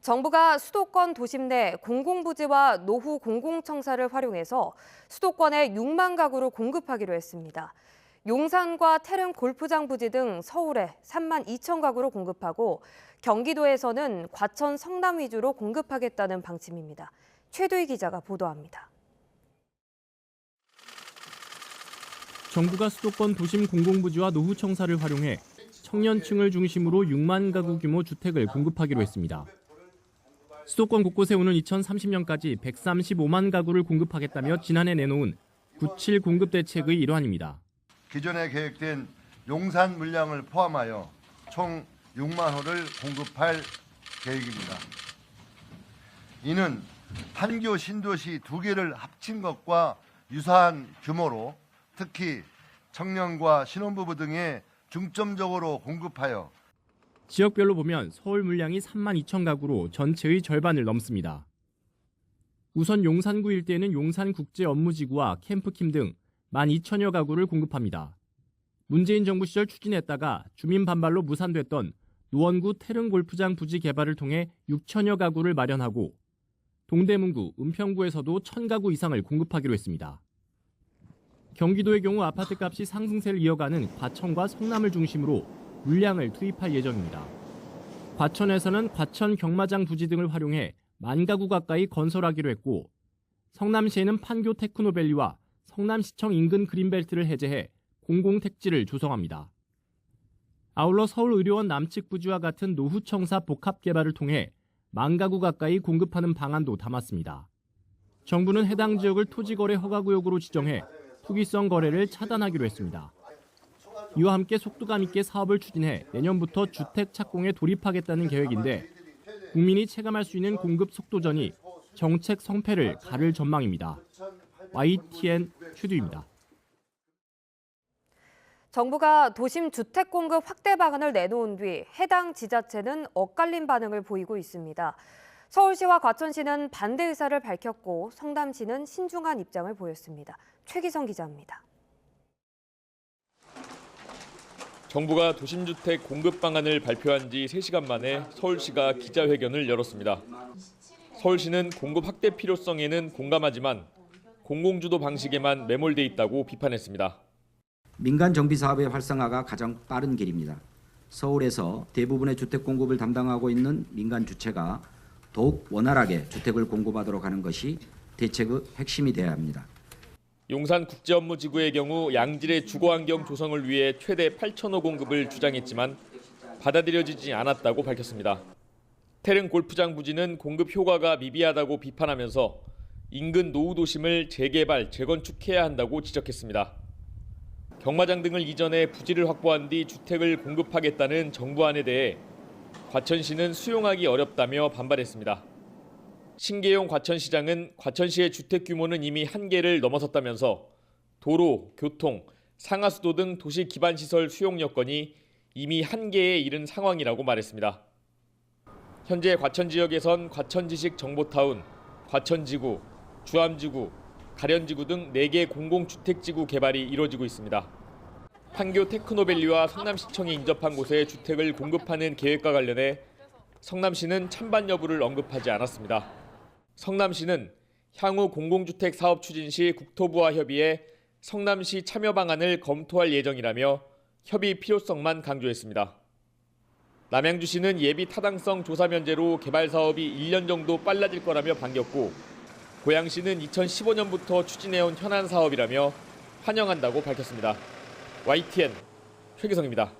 정부가 수도권 도심 내 공공부지와 노후 공공청사를 활용해서 수도권에 6만 가구를 공급하기로 했습니다. 용산과 태릉 골프장 부지 등 서울에 3만 2천 가구를 공급하고 경기도에서는 과천, 성남 위주로 공급하겠다는 방침입니다. 최두희 기자가 보도합니다. 정부가 수도권 도심 공공부지와 노후청사를 활용해 청년층을 중심으로 6만 가구 규모 주택을 공급하기로 했습니다. 수도권 곳곳에 오는 2030년까지 135만 가구를 공급하겠다며 지난해 내놓은 9.7 공급 대책의 일환입니다. 기존에 계획된 용산 물량을 포함하여 총 6만 호를 공급할 계획입니다. 이는 판교 신도시 2개를 합친 것과 유사한 규모로 특히 청년과 신혼부부 등에 중점적으로 공급하여 지역별로 보면 서울 물량이 3만 2천 가구로 전체의 절반을 넘습니다. 우선 용산구 일대에는 용산국제업무지구와 캠프킴 등 1만 2천여 가구를 공급합니다. 문재인 정부 시절 추진했다가 주민 반발로 무산됐던 노원구 태릉 골프장 부지 개발을 통해 6천여 가구를 마련하고 동대문구, 은평구에서도 1,000가구 이상을 공급하기로 했습니다. 경기도의 경우 아파트값이 상승세를 이어가는 과천과 성남을 중심으로 물량을 투입할 예정입니다. 과천에서는 과천 경마장 부지 등을 활용해 1만 가구 가까이 건설하기로 했고 성남시에는 판교 테크노밸리와 성남시청 인근 그린벨트를 해제해 공공택지를 조성합니다. 아울러 서울의료원 남측 부지와 같은 노후청사 복합 개발을 통해 1만 가구 가까이 공급하는 방안도 담았습니다. 정부는 해당 지역을 토지거래 허가구역으로 지정해 투기성 거래를 차단하기로 했습니다. 이와 함께 속도감 있게 사업을 추진해 내년부터 주택 착공에 돌입하겠다는 계획인데 국민이 체감할 수 있는 공급 속도전이 정책 성패를 가를 전망입니다. YTN 최두희입니다. 정부가 도심 주택 공급 확대 방안을 내놓은 뒤 해당 지자체는 엇갈린 반응을 보이고 있습니다. 서울시와 과천시는 반대 의사를 밝혔고 성남시는 신중한 입장을 보였습니다. 최기성 기자입니다. 정부가 도심주택 공급 방안을 발표한 지 3시간 만에 서울시가 기자회견을 열었습니다. 서울시는 공급 확대 필요성에는 공감하지만 공공주도 방식에만 매몰돼 있다고 비판했습니다. 민간 정비 사업의 활성화가 가장 빠른 길입니다. 서울에서 대부분의 주택 공급을 담당하고 있는 민간 주체가 더욱 원활하게 주택을 공급하도록 하는 것이 대책의 핵심이 되어야 합니다. 용산국제업무지구의 경우 양질의 주거환경 조성을 위해 최대 8,000호 공급을 주장했지만 받아들여지지 않았다고 밝혔습니다. 태릉 골프장 부지는 공급 효과가 미비하다고 비판하면서 인근 노후도심을 재개발, 재건축해야 한다고 지적했습니다. 경마장 등을 이전해 부지를 확보한 뒤 주택을 공급하겠다는 정부안에 대해 과천시는 수용하기 어렵다며 반발했습니다. 신계용 과천시장은 과천시의 주택 규모는 이미 한계를 넘어섰다면서 도로, 교통, 상하수도 등 도시 기반시설 수용 여건이 이미 한계에 이른 상황이라고 말했습니다. 현재 과천 지역에선 과천지식 정보타운, 과천지구, 주암지구, 가련지구 등 4개 공공주택지구 개발이 이뤄지고 있습니다. 판교 테크노밸리와 성남시청이 인접한 곳에 주택을 공급하는 계획과 관련해 성남시는 찬반 여부를 언급하지 않았습니다. 성남시는 향후 공공주택 사업 추진 시 국토부와 협의해 성남시 참여 방안을 검토할 예정이라며 협의 필요성만 강조했습니다. 남양주시는 예비 타당성 조사 면제로 개발 사업이 1년 정도 빨라질 거라며 반겼고 고양시는 2015년부터 추진해온 현안 사업이라며 환영한다고 밝혔습니다. YTN 최기성입니다.